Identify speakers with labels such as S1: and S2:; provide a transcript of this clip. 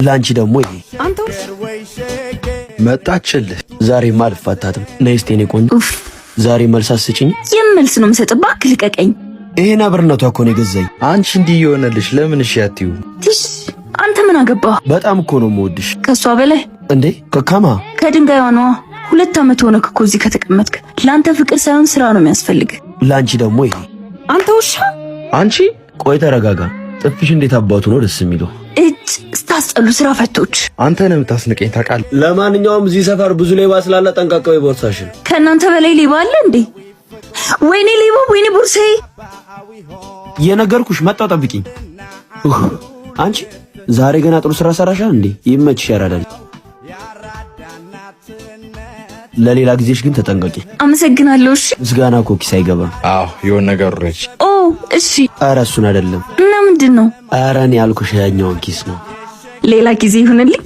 S1: ላንቺ ደግሞ ይሄ
S2: አንተ
S1: መጣችልህ። ዛሬማ አልፋታትም። ነይ እስቲ የኔ ቆንጆ ዛሬ መልስ አስጭኝ።
S2: የምልስ ነው የምሰጥህ። እባክህ ልቀቀኝ።
S1: ይሄን አብርነቷ እኮ ነው የገዛኝ።
S3: አንቺ እንዲህ የሆነልሽ ለምን እሺ አትዩ?
S2: ትሽ አንተ ምን አገባህ?
S1: በጣም እኮ ነው የምወድሽ።
S2: ከሷ በላይ
S1: እንዴ ከካማ
S2: ከድንጋይ ሆነዋ 2 ዓመት ሆነክ እኮ እዚህ ከተቀመጥክ። ለአንተ ፍቅር ሳይሆን ስራ ነው የሚያስፈልግ።
S1: ላንቺ ደግሞ ይሄ
S2: አንተ ውሻ።
S3: አንቺ
S1: ቆይ ተረጋጋ። ጥፍሽ እንዴት አባቱ ነው ደስ የሚለው።
S2: እጭ ስታስጠሉ ስራ ፈቶች።
S3: አንተ ነው የምታስንቀኝ ታውቃለህ።
S1: ለማንኛውም እዚህ ሰፈር ብዙ ሌባ ስላለ ጠንቀቀው ቦርሳሽን።
S2: ከእናንተ በላይ ሌባ አለ እንዴ? ወይኔ ሌባ፣ ወይኔ ቦርሳዬ።
S1: የነገርኩሽ መጣው ጠብቂኝ። አንቺ ዛሬ ገና ጥሩ ስራ ሰራሻል እንዴ? ይመችሽ ያራዳል። ለሌላ ጊዜሽ ግን ተጠንቀቂ።
S2: አመሰግናለሁ። እሺ
S1: ምስጋና እኮ ኪስ አይገባም።
S3: አዎ የሆነ ነገር ረች።
S2: ኦ እሺ።
S1: ኧረ እሱን አይደለም።
S2: እና ምንድን ነው?
S1: ኧረ እኔ ያልኩሽ ያኛውን ኪስ ነው።
S2: ሌላ ጊዜ ይሁንልኝ።